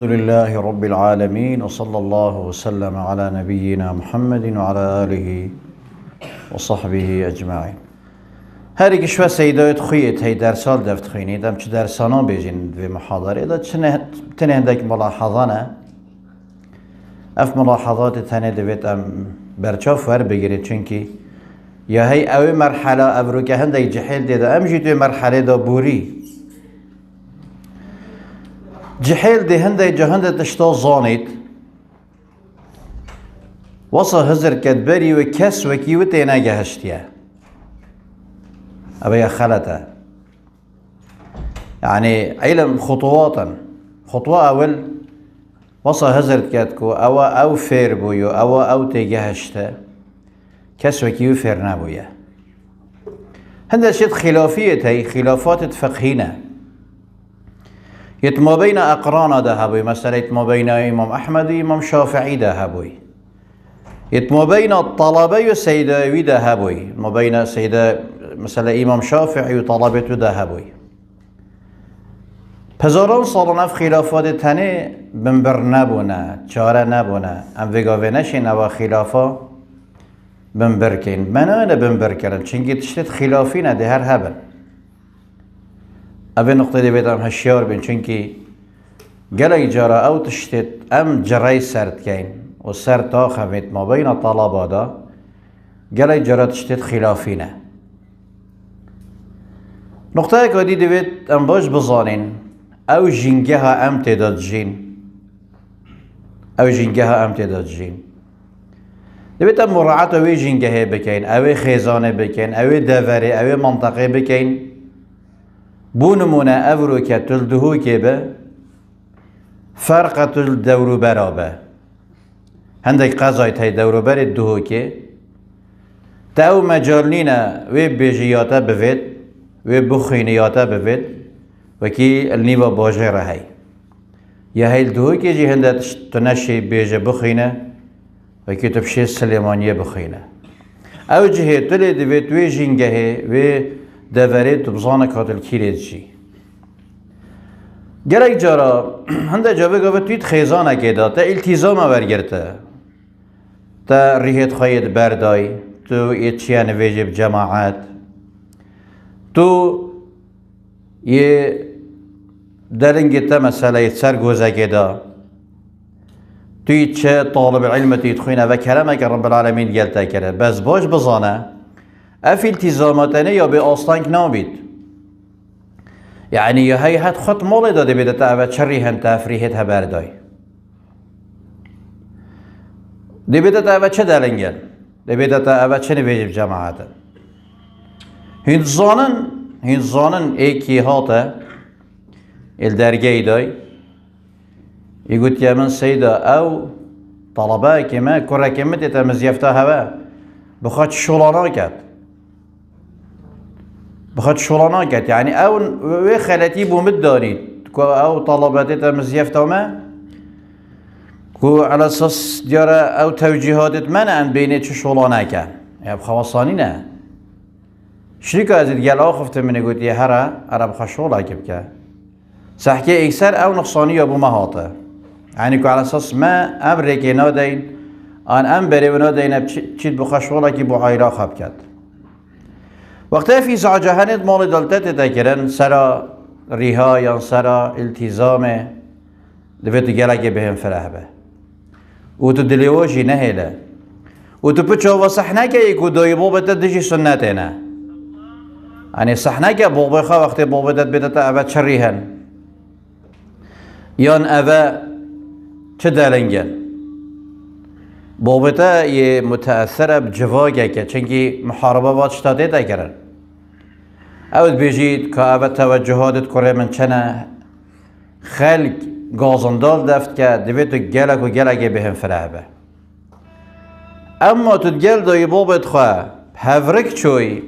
الحمد لله رب العالمين وصلى الله وسلم على نبينا محمد وعلى آله وصحبه أجمعين. هر شوى سيدات خويت هي درسال دفت خويني دم چه درسانا بيجين في محاضرة دا تنه هندك ملاحظانا اف ملاحظات تنه دويت ام برچاف ور بگیره چونكي يا هي اوي مرحلة افرو که هندك جحيل دا ام جيتو مرحلة دا بوري جحيل دي هندي جهند تشتا زانيت وصا هزر كدبري وكس وكي وتينا جهشتيا أبي خلته يعني علم خطواتا خطوة أول وصا هزر كدكو أو فير بويو أو تجهشته كس وكي وفير نابويا هندا شيء خلافية هي خلافات فقهينة يتما بين أقران ذهبوي مثلا يتما بين إمام أحمد وإمام شافعي ذهبوي يتما بين الطلبة وسيداوي ذهبوي ما بين سيدا مثلا إمام شافعي وطلبة ذهبوي هزاران سالانه في خلافات تاني بنبر نبونه چاره نبونه ام وگاوه نوا خلافا بنبر کن منو نه بنبر کردن چنگی تشتت خلافی نه ده هر هبل أبي نقطة دي بيتام هالشيار بين چونكي جلي جرى أو تشتت أم جري سرت كين والسرت آخمت ما بين الطلبة دا جلي جرى تشتت خلافينا نقطة كودي دي بيت أم باش بزانين أو جنجها أم تداد جين أو جنجها أم تداد جين دي بيت أم مراعاة أوي جنجها بكين أوي خيزانة بكين أوي دافري أوي منطقة بكين بونمونه افرو که تلدهو که به فرق تلدورو برابه هندک قضایت های دورو بر دهو که تاو مجالنینه و بیجیاته بوید و بخینیاته بوید و که النیوه باجه را هی یا هی دهو که جی هنده تنشی بیجه بخینه و که تبشه سلیمانیه بخینه او جهه تلی دوید و جنگه و دورید بزانه کاتل کیرید جی گرک جارا هنده جاوه گاوه توید خیزانه که دا تا التزام ورگرته تا ریحت خواهید بردای تو یه چیه نویجه بجماعت تو یه درنگی تا مسئله سرگوزه که دا توی چه طالب علم توید خوینه و کلمه که رب العالمین گلته کرده بس باش بزانه اف التزاماتنه یا به آستانک نابید يعني هي هات خط مالي داده بده تا چریهن تفریحت هبردای دی بده تا چه دلنگل دی بده تا چه نویجب جماعت هند زانن ایکی هاته الدرگه دای يقول يا من سيدة أو طلباء كما كرة كمتي تمزيفتا هوا بخات شولانا كات بخات شولانا كات يعني أو وخلتي بومداني أو طلباتي تمزيفتا ما كو على أساس ديارة أو توجيهات منع بيني شولانا كات يعني بخواصاني نه شريك أزيد قال آخفت من يقول يا هرا أنا بخشولا كبكا سحكي إكسر أو نقصاني أبو مهاطة يعني كو على أساس ما أمريكي نادين أن أمبري ونادين بشيد بخشولا كي بو عيرا خبكت وقتها في زعجهانت مال دلتت تكرن سرا رهايا سرا التزام دفت جلك بهم فرهبه وتدليوجي نهلا وتبتشوا وصحناك يكو دويبو بتدجي سنتنا يعني صحناك بوبخا وقت بوبدت بدت أبد شريهن يان أبا چدالنگل بوبتا يه متأثرة بجواجه که چنگی محاربه وات شتاده دکرن اود بيجيت كأبا توجهات كره من چنه خلق غازندال دفت که دویتو گلک و گلک بهم فرهبه اما تدگل دای بابت خواه هفرک چوی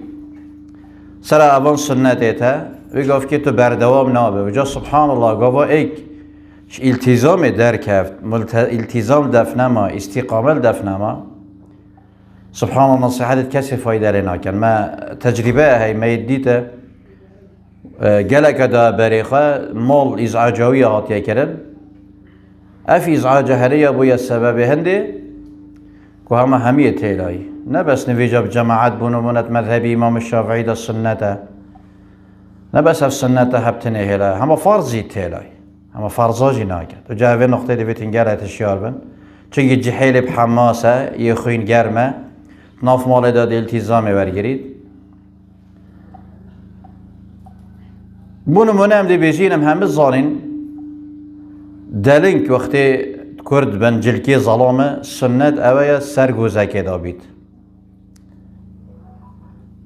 سر اوان سنته تا وی گفت که تو بردوام نابه و جا سبحان الله گفت ایک التزام درکفت التزام دفنما استقامل دفنما سبحان الله نصيحتت کسی فایده لنا کن ما تجربه هی ما يديته گلک دا بریخه مال ازعاجاوی هاتیه کرن اف ازعاج هريا بويا السبب هندي كو هما همية تيلاي نبس نفيجا بجماعات بونو منت مذهبي امام الشافعي دا السنة نبس اف سنة هبتنه هلا هما فرضي تيلاي هما فرضاجي ناكد وجا في نقطة دي بتنجالة الشيار بن چونكي جحيل بحماسة يخوين گرمه ناف مال داد التزامي ورگرید بونو منه هم دي بيجينم هم الظالين دلنك وقتی کرد بن جلکی ظلامه سنت اویا سرگوزه دابید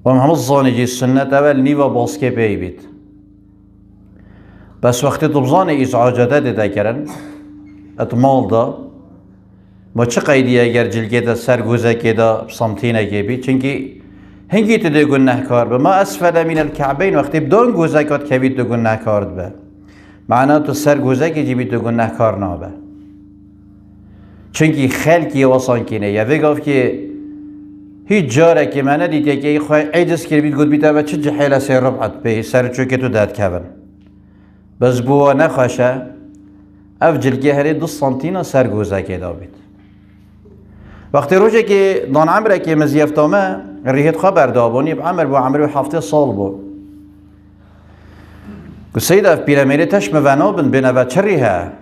و هم الظانی جي سنت اول نیو باسکه پی بید بس وقتی تبزان ازعاجاته دیده کرن اتمال دا ما چه قیدی اگر جلکی دا سرگوزه دا بسامتینه که بید چونکه هنگی تو دو گناه کار به ما اسفل من الكعبین وقتی بدون گوزه کات که بید دو گناه کارد به معناه تو سرگوزه که جیبید دو گناه کار نابه چونکه خلقی واسان کنه یا وگاف که هیچ جاره که من ندید که خواهی عیدس کرد بید گود بیده و چه جحیل سر ربعت به سر چوکه تو داد کبن بس بوا نخواشه اف جلگه هری 2 سانتینا سرگوزه که دابید وقتی روشه که دان عمره که مزیفتامه ریحت خبر دابونی بعمر با عمر و 7 سال بود سيد اف بيراميدي تش مفانوبن بين ابا تشريها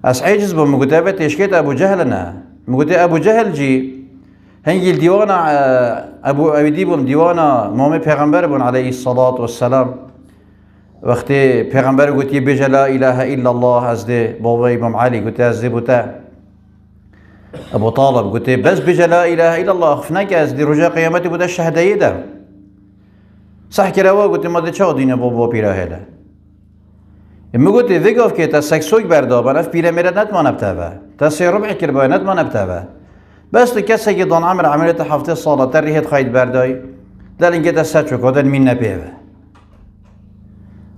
اس عجز بمقدابة تشكيت ابو جهلنا مقدي ابو جهل جي هنجي الديوانا ابو ديبون ديوانا مامي پیغمبر بون عليه الصلاة والسلام وقتی پیغمبر گوتی بجا لا اله الا الله از ده بابا امام علي گوتی از ده بوتا ابو طالب گوتی بس بجا لا اله الا الله خفناك از ده رجا قيامتي بوتا الشهداء ده صح كراوا قلت ما ده چه دينه بابا پیرا هلا اما قلت ذيقاف که تا سكسوك بردابن اف پیراميره نتمانه بتابه تا سي ربع كرباية نتمانه بتابه بس تو کسی که دان عمر عملت 7 ساله تريهت خايد برداي دلين که تا سچوك ودن مين نبيبه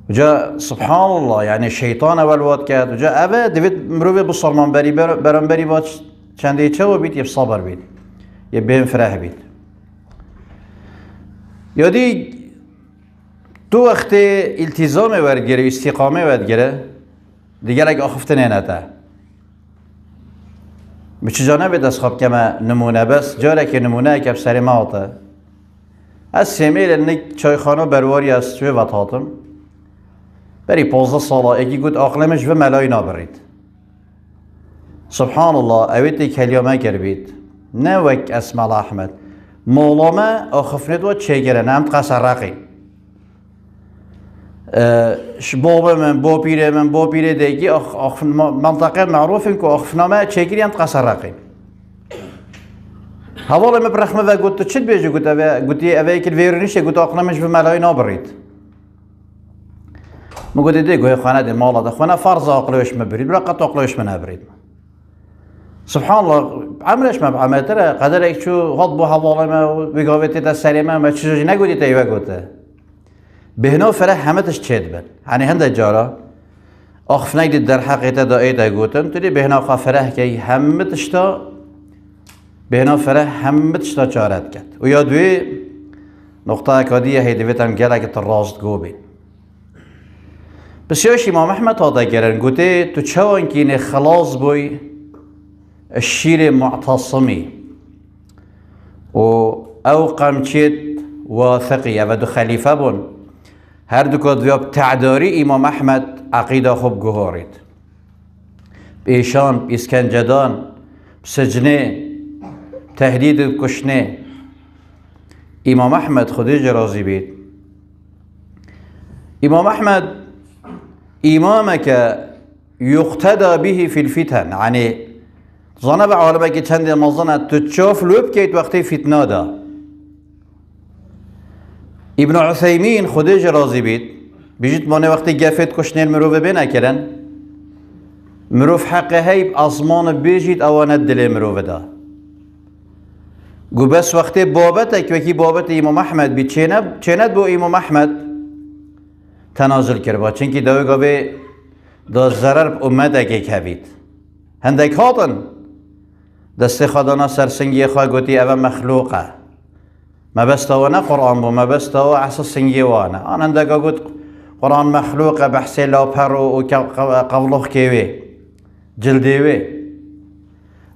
وجا سبحان الله يعني الشيطان اول واد كات وجا اوه دوید مروفه بصرمان بري برانبري باد چنده چه و بيت يب صبر بيت يب بهم فرح بيت يادي تو وقت التزام ورگیره استقامه ورگیره دیگر اگه آخفتنه نده به چه جانبه دست خواب که ما نمونه بس جاره که نمونه که بسری ما آتا از سمیل نک چایخانه برواری از توی وطاتم بری 15 ساله اگه گود آقلمش و ملای نابرید سبحان الله اویتی کلیامه گربید نه وک اسم الله احمد مولامه آخفنید و چه گره نمت قصر رقی بابا من با پیره دیگی منطقه معروفه که آخفنامه چگیری هم قصر رقیم حوالا من برخمه و گوت چید بیجه گوتی اوه که ویرونیشه گوت آقنامش به ملای نابرید ما گوتی دیگه خانه دی مالا ده خانه فرض آقلوش مبرید برا قط آقلوش من نبرید سبحان الله عمرش ما بعملت ره قدر ایک چو غض بو حوالا ما بگاویتی تا سریمه ما چیزی نگوتی تا ایوه گوته بهنا فرح همتش چید بن يعني هنده جارا آخف نگدید در حقیقت دا ایده گوتن تدی بهنا خواه فرح که همتش تا بهنا فرح همتش تا چارت کرد و یادوی نقطه اکادیه هیدویتم گله که ترازد گو بین بسیارش امام احمد تاده گرن گوته تو چوان که اینه خلاص بوی الشیر معتصمی و او قمچید واثقی و دو خلیفه بون هر دو کدویاب تعداری امام احمد عقیده خوب گوهارید ایشان اسکنجدان سجنه تهدید کشنه امام احمد خودش راضی بید امام احمد امامك يقتدى به في الفتن يعني ظنب عالمه که چند مازنه تو تشوف لوب کیت وقتی فتنه دا ابن عثيمين خودش راضی بید بیجت مانه وقتی گفت کشنه مروف بینه کرن مروف حق هیب آسمان بیجید اوانه دل مروف دا گو بس وقتی بابت که بابت امام احمد بید چند بو امام احمد تنازل کرد چونکه دوی گاوی دا ضرر امت که کبید هندک هاتن دست خدانا سرسنگی خواه گوتی اوه مخلوقه ما بس تو نه قرآن بو ما بس تو اساس سنگی وانه آن هندگا گوت قرآن مخلوق بحث لا پر و قولخ كيوي جلديوي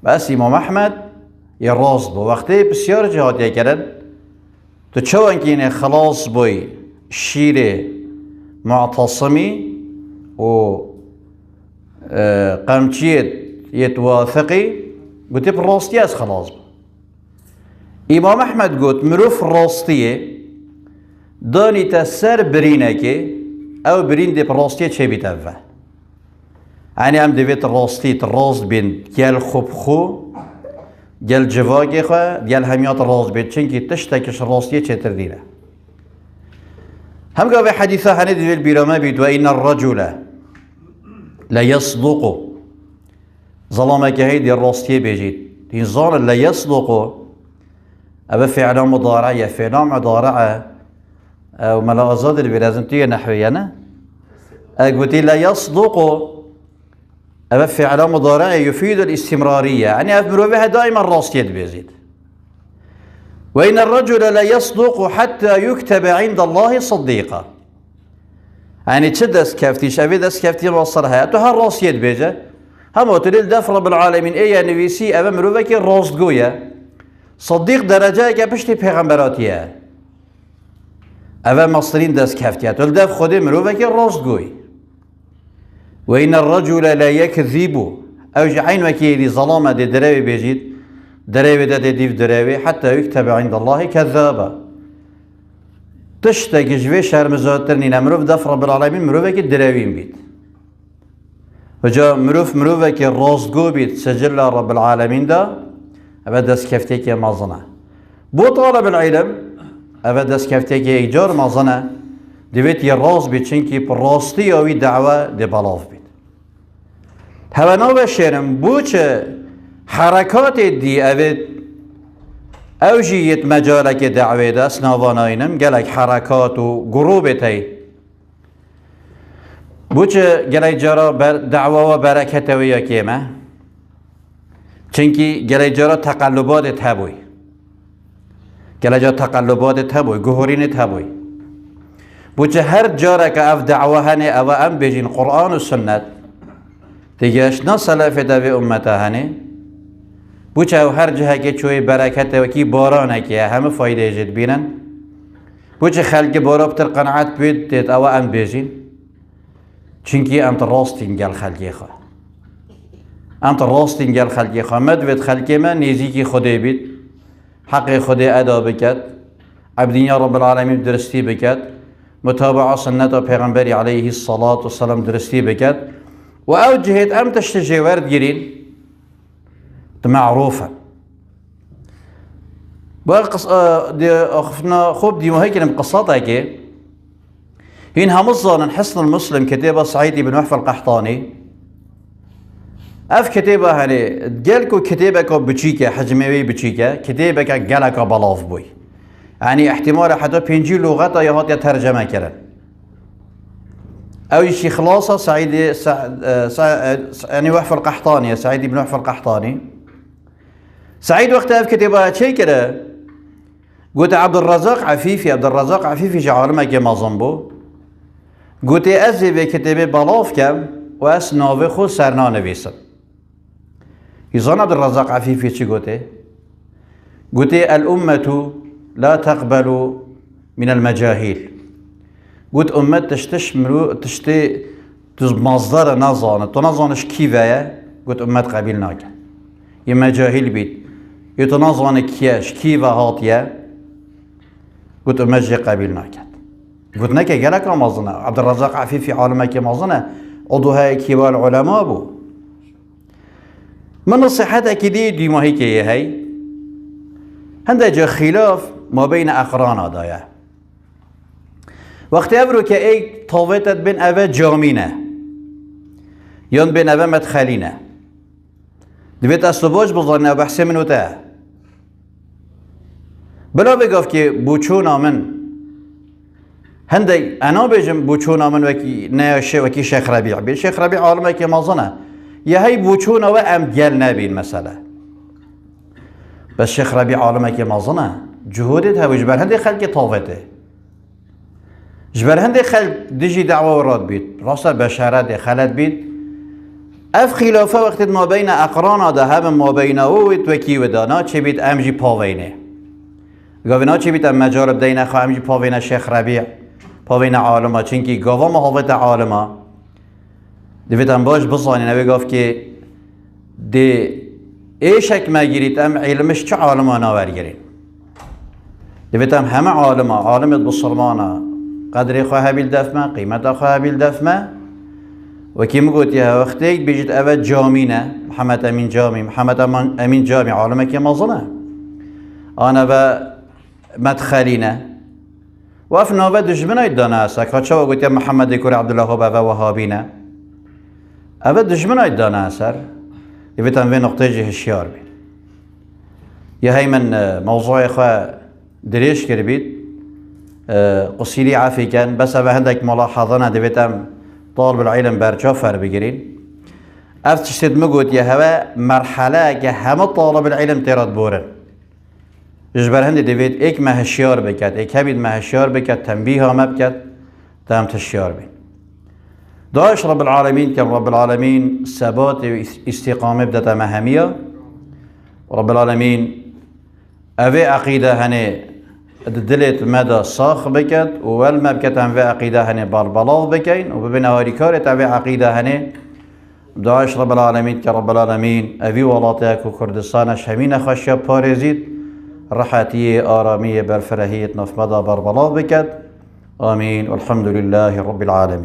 بس امام احمد يا راست بو وقتی بسیار جهادیه کردن تو چون که اینه خلاص بوی شیر معتصمی و قمچیت يتواثقي قلت براستي از خلاص بو امام احمد قلت مروف راستيه داني تسر برينكي او برين دي براستيه چه بيتفه يعني ام دويت راستي راست بين گل خوب خو گل جواگی خواه گل همیات راست بید چنکی تشتکش راستیه چطر دیره هم قابل حديثة هندي في البيرامة بيت وإن الرجل لا يصدق ظلامك هيدي الراستية بيجيت إنسان لا يصدق أبا فعل مضارعة فعل مضارعة أو ملاحظات اللي لازم تيجي نحويا أقولتي لا يصدق أبا فعل مضارعة يفيد الاستمرارية يعني أفمروا بها دائما الراستية بيجيت وإن الرجل لا يصدق حتى يكتب عند الله صديقا يعني تشدس كفتي شافي دس كفتي مصرها تو هالراس يد بيجا هم تريد دفر رب العالمين ايه يعني في أبا مروفك الراس قوية صديق درجة كبشتي بيغمبراتيه أبا مصرين دس كفتي تقول دف خدي مروفك الراس قوي وإن الرجل لا يكذب أو عين وكيلي ظلامة دي دراوي بيجيت دراوي دا ديف دراوي حتى يكتب عند الله كذابا تشتاق جوي شهر مزاترني نمروف دف رب العالمين مروفك الدراوين بيت وجا مروفك الرازقو بيت سجل رب العالمين دا أبا دس كفتيك مازنة بو طالب العلم أبا دس كفتيك إيجار مازنة دبيت يراز بيت شنكي براستي أوي دعوة دي بلاف بيت هوانا بشيرم بوچه حركات دي أبد أوجيت مجالك دعوة دا سنواناينم قالك حركات و قروبتي بوچه قالك جارا دعوة و بركة ويا كيما چنكي قالك جارا تقلبات تهبوي قالك جارا تقلبات تهبوي قهورين تهبوي بوچه هر جارا كأف دعوة هني أو أم بيجين قرآن و سنة تيجيش نصلا في دعوة أمتا هني بوچه او هر جهه که چوی برکت و کی بارانه که همه فایده جد بینن بوچه خلق بارا بتر قناعت بید تیت او ام بیجین چونکی انت راستین گل خلقی خواه انت راستین گل خلقی خواه مدوید خلقی من نیزی خوده بید حق خوده ادا بکد عبدین یا رب العالمین درستی بکد متابعه سنت و پیغمبری علیه الصلاة والسلام درستی بکد و او جهت ام تشتجه ورد گیرین معروفة بالقص دي أخفنا خوب دي وهيك قصتها كي هين همظن حسن المسلم كتابة سعيد بن وحف القحطاني أف كتابة هني جالكو كتابة بتشيكا حجمي بتشيكا كتابة جالكا بلاف بوي يعني احتمال حتى بينجي لغة يهات يترجمة كذا أو شيء خلاصة سعيد يعني وحف القحطاني سعيد بن وحف القحطاني سعيد وقتها في كتابة شيء كده قلت عبد الرزاق عفيفي جعالمه كما ظنبو قلت أزي بكتابة بلاف كم وأسناوي خو سرنا نبيسم يظن عبد الرزاق عفيفي شي قلت الأمة لا تقبل من المجاهيل قلت أمة تشتي مصدر نظانة تنظانش كيفايا قلت أمة قبيل ناكا يما جاهل بيت يتنظن كياش كيفا هاتيا قلت أمجي قبيل ناكد قلت نكا قالك مازنة عبد الرزاق عفيفي عالمك مازنة عضو هاي كبار العلماء بو من الصحات أكيدي دي ما هيك هي هندا جا خلاف ما بين أقرانا دايا وقت أبرو كأي طاوتت بين أبا جامينة يون بين أبا مدخلينة دبيت أصلباش بظنه بحث منو تا بلا بگفت که بوچونا من هندی انا بجم بوچونا من وکی نه وکی شیخ ربیع بی شیخ ربیع عالمه که مازنه یه هی بوچونا و ام گل نبین مثلا بس شیخ ربیع عالمه که مازنه جهودت هویج بر هندی خلق طاوته جبر هندي خلق دجي دعوة وراد بيت راسا بشارات خلت بيت اف خلافه وقت ما بين اقرانا ده هم ما بين او توكي ودانا چه بيت امجي باوينه گاوینا چه بیت مجال بدین خو امجی پاوینا شیخ ربیع پاوینا عالمه چونکی گاوا محافظت عالمه دویتم باش بزانی نوی گاف که دی ایشک مگیرید ام علمش چه عالمه ناورگیرین دویتم همه عالمه عالمت بسلمانه قدر خواه بیل دفمه قیمت خواه بیل دفمه و کی مگوت یه وقتی بیجید اول جامینه محمد امین جامی محمد امین جامی عالمه که مازنه آنا و مدخلینه و اف نوبه دشمنای دانه است که چه وقتی محمد کور عبدالله و وهابینه اول دشمنای دانه است یبتن به نقطه هشیار بید یه هی من موضوع خواه دریش کر بید قصیری عافی کن بس اوه هندک ملاحظه ندویتم طالب العلم برجا فر بگیرین اف تشتید مگوت یه هوا مرحله که همه طالب العلم تیراد بورن جبر هندی دوید ایک مهشیار بکد ایک هبید مهشیار بکد تنبیه هم بکد تام تشیار بین داعش رب العالمين كان رب العالمين ثبات استقامة بدأت مهمية رب العالمين أبي عقيدة هني دلت مدى صاخ بكت والما بكت عن في عقيدة هني بالبلاغ بكين وبين هاريكارة أبي عقيدة هني داعش رب العالمين كرب العالمين أبي ولاطيك وكردستان شمين خشية باريزيد رحاتية آرامية برفرهية نف مدى بالبلاغ بكت آمين والحمد لله رب العالمين.